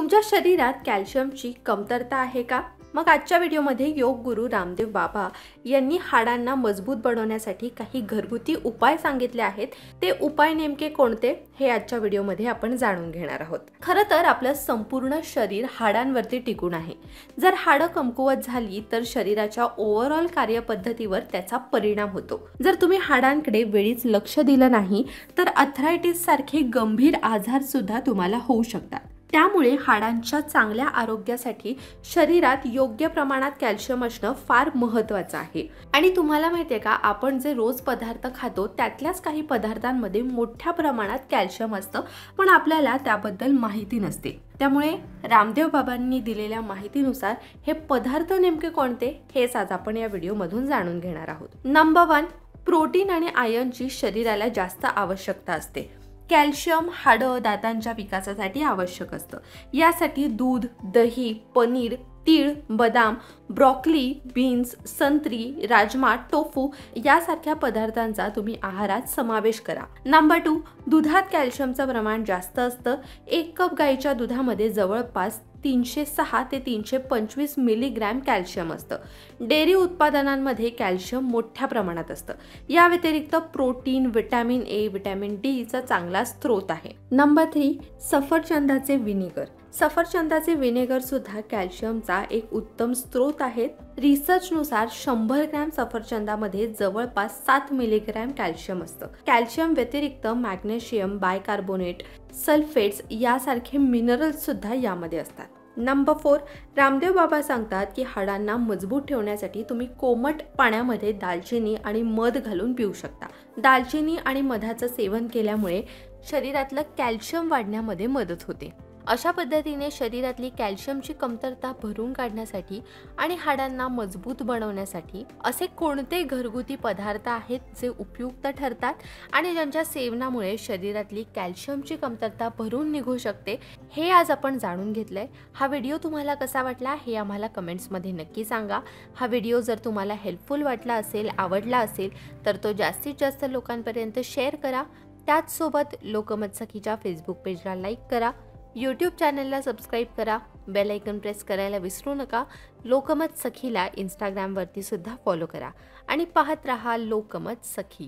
तुमच्या शरीरात कॅल्शियमची कमतरता आहे का? मग आजच्या व्हिडिओमध्ये योग गुरु रामदेव बाबा यांनी हाडांना मजबूत बनवण्यासाठी काही घरगुती उपाय सांगितले आहेत। ते उपाय नेमके कोणते हे आजच्या व्हिडिओमध्ये आपण जाणून घेणार आहोत। खरं तर आपलं संपूर्ण शरीर हाडांवरती टिकून आहे। जर हाडं कमकुवत झाली तर शरीराच्या ओव्हरऑल कार्यपद्धतीवर त्याचा परिणाम होतो। जर तुम्ही हाडांकडे वेळीच लक्ष दिलं नाही तर आर्थरायटिस सारखे गंभीर आजार सुद्धा तुम्हाला होऊ शकतात। त्यामुळे हाडांच्या चांगल्या आरोग्यासाठी शरीरात योग्य प्रमाणात कॅल्शियम असणं फार महत्त्वाचं आहे। आणि तुम्हाला माहितीये का, आपण जे रोज पदार्थ खातो त्यातल्याच काही पदार्थांमध्ये मोठ्या प्रमाणात कॅल्शियम असतं, पण आपल्याला त्याबद्दल माहिती नसते। त्यामुळे रामदेव बाबांनी दिलेल्या माहितीनुसार हे पदार्थ नेमके कोणते हेच आज आपण या व्हिडिओमधून जाणून घेणार आहोत। नंबर 1, प्रोटीन आणि आयर्नची शरीराला जास्त आवश्यकता असते। कॅल्शियम हाडं दातांच्या विकासासाठी आवश्यक असतं। यासाठी दूध, दही, पनीर, तीळ, बदाम, ब्रोकोली, बीन्स, संत्री, राजमा, टोफू यासारख्या पदार्थांचा तुम्ही आहारात समावेश करा। नंबर 2, दुधात कॅल्शियमचं प्रमाण जास्त असतं। 1 कप गाईच्या दुधामध्ये जवळपास 306 ते 325 मिलीग्रॅम कॅल्शियम असतं। डेअरी उत्पादनांमध्ये कॅल्शियम मोठ्या प्रमाणात असतं। या व्यतिरिक्त protein, vitamin A, vitamin D चा चांगला स्रोत आहे। नंबर 3, सफरचंदाचे व्हिनेगर। सफरचंदाचे व्हिनेगर सुद्धा कॅल्शियमचा एक उत्तम स्रोत आहे। रिसर्चनुसार 100 ग्रॅम सफरचंदामध्ये जवळपास 7 मिलीग्रॅम कॅल्शियम असतं। कॅल्शियम व्यतिरिक्त मॅग्नेशियम, बायकार्बोनेट, सल्फेट्स यासारखे मिनरल्स सुद्धा यामध्ये असतात। नंबर 4, रामदेव बाबा सांगतात की हाडांना मजबूत ठेवण्यासाठी तुम्ही कोमट पाण्यामध्ये दालचिनी आणि मध घालून पिऊ शकता। दालचिनी आणि मधाचं सेवन केल्यामुळे शरीरातलं कॅल्शियम वाढण्यामध्ये मदत होते। अशा पद्धतीने शरीरातली कॅल्शियमची कमतरता भरून काढण्यासाठी आणि हाडांना मजबूत बनवण्यासाठी असे कोणते घरगुती पदार्थ आहेत जे उपयुक्त ठरतात आणि ज्यांच्या सेवनामुळे शरीरातली कॅल्शियमची कमतरता भरून निघू शकते हे आज आपण जाणून घेतलंय। हा व्हिडिओ तुम्हाला कसा वाटला हे आम्हाला कमेंट्समध्ये नक्की सांगा। हा व्हिडिओ जर तुम्हाला हेल्पफुल वाटला असेल, आवडला असेल तर तो जास्तीत जास्त लोकांपर्यंत शेअर करा। त्याचसोबत लोकमत सखीच्या फेसबुक पेजला लाईक करा, यूट्यूब चॅनलला सबस्क्राईब करा, बेल आयकॉन प्रेस करायला विसरू नका। लोकमत सखीला इंस्टाग्रामवरती सुद्धा फॉलो करा आणि पाहत रहा लोकमत सखी।